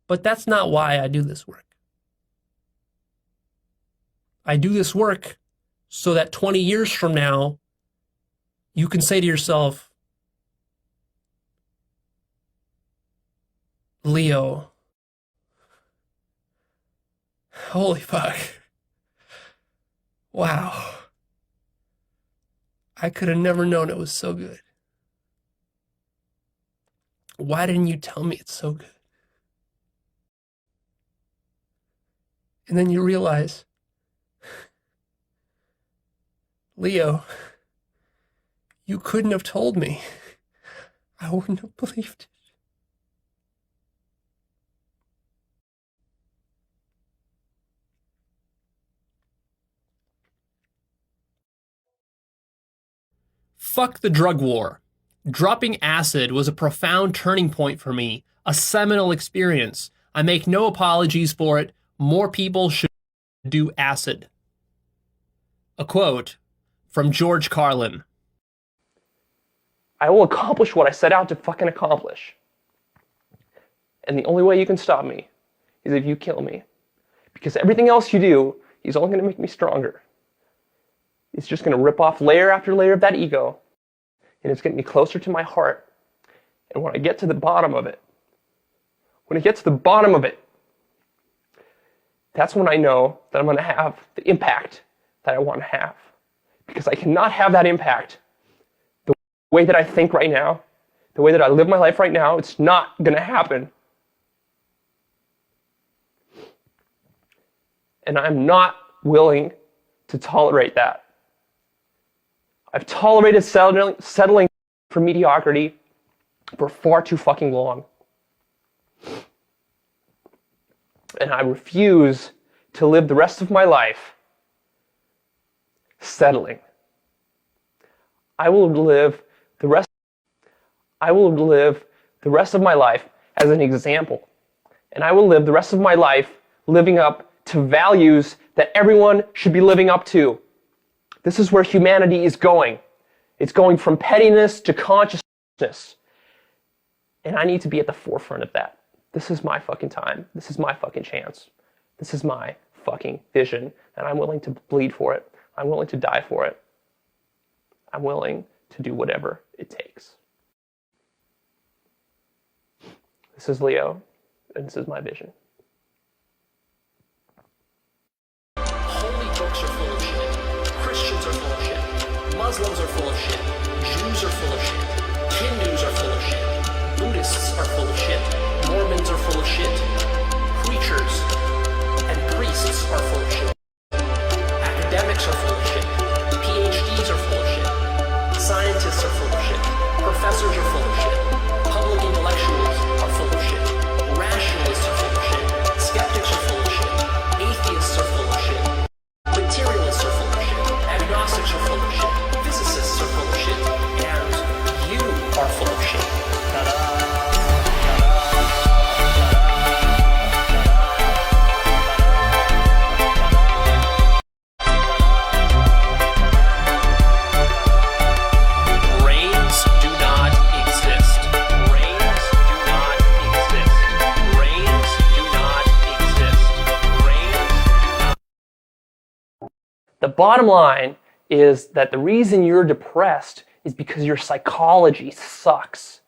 But that's not why I do this work. I do this work so that 20 years from now, you can say to yourself, Leo, holy fuck. Wow. I could have never known it was so good. Why didn't you tell me it's so good? And then you realize, Leo, you couldn't have told me. I wouldn't have believed it. Fuck the drug war. Dropping acid was a profound turning point for me, a seminal experience. I make no apologies for it. More people should do acid. A quote from George Carlin. I will accomplish what I set out to fucking accomplish. And the only way you can stop me is if you kill me. Because everything else you do is only going to make me stronger. It's just going to rip off layer after layer of that ego. And it's getting me closer to my heart. And when I get to the bottom of it, that's when I know that I'm going to have the impact that I want to have. Because I cannot have that impact the way that I think right now, the way that I live my life right now. It's not going to happen. And I'm not willing to tolerate that. I've tolerated settling for mediocrity for far too fucking long. And I refuse to live the rest of my life settling. I will live the rest of my life as an example. And I will live the rest of my life living up to values that everyone should be living up to. This is where humanity is going. It's going from pettiness to consciousness. And I need to be at the forefront of that. This is my fucking time. This is my fucking chance. This is my fucking vision. And I'm willing to bleed for it. I'm willing to die for it. I'm willing to do whatever it takes. This is Leo, and this is my vision. Holy books are full of shit. Christians are full of shit. Muslims are full of shit. Jews are full of shit. Hindus are full of shit. Buddhists are full of shit. Mormons are full of shit. Preachers and priests are full of shit. Academics are full of shit. PhDs are full of shit. Scientists are full of shit. Professors are full of shit. Public intellectuals are full of shit. Rationalists are full of shit. Skeptics are full of shit. Atheists are full of shit. Materialists are full of shit. Agnostics are full of shit. Physicists are full of shit. And you are full of shit. Ta-da! The bottom line is that the reason you're depressed is because your psychology sucks.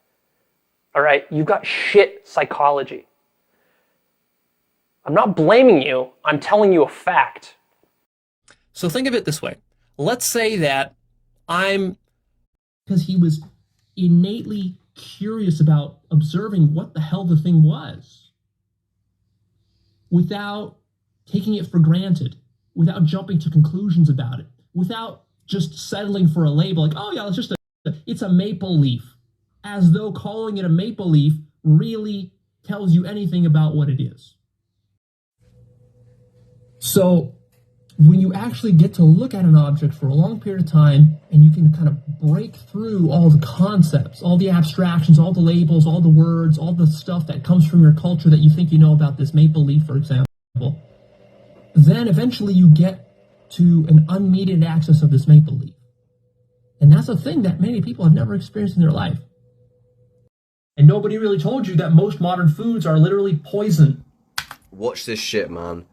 All right? You've got shit psychology. I'm not blaming you. I'm telling you a fact. So think of it this way. Let's say that because he was innately curious about observing what the hell the thing was without taking it for granted, without jumping to conclusions about it, without just settling for a label like, oh yeah, it's a maple leaf, as though calling it a maple leaf really tells you anything about what it is. So when you actually get to look at an object for a long period of time and you can kind of break through all the concepts, all the abstractions, all the labels, all the words, all the stuff that comes from your culture that you think you know about this maple leaf, for example, then eventually you get to an unmediated access of this maple leaf. And that's a thing that many people have never experienced in their life. And nobody really told you that most modern foods are literally poison. Watch this shit, man.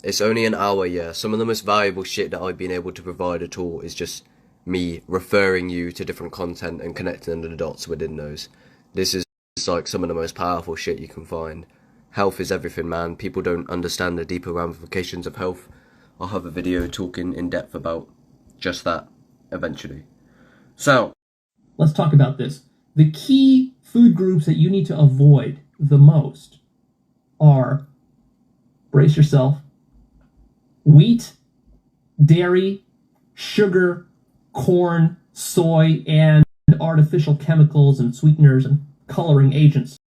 It's only an hour, yeah. Some of the most valuable shit that I've been able to provide at all is just me referring you to different content and connecting the dots within those. This is like some of the most powerful shit you can find. Health is everything, man. People don't understand the deeper ramifications of health. I'll have a video talking in depth about just that eventually. So, let's talk about this. The key food groups that you need to avoid the most are, brace yourself, wheat, dairy, sugar, corn, soy, and artificial chemicals and sweeteners and coloring agents.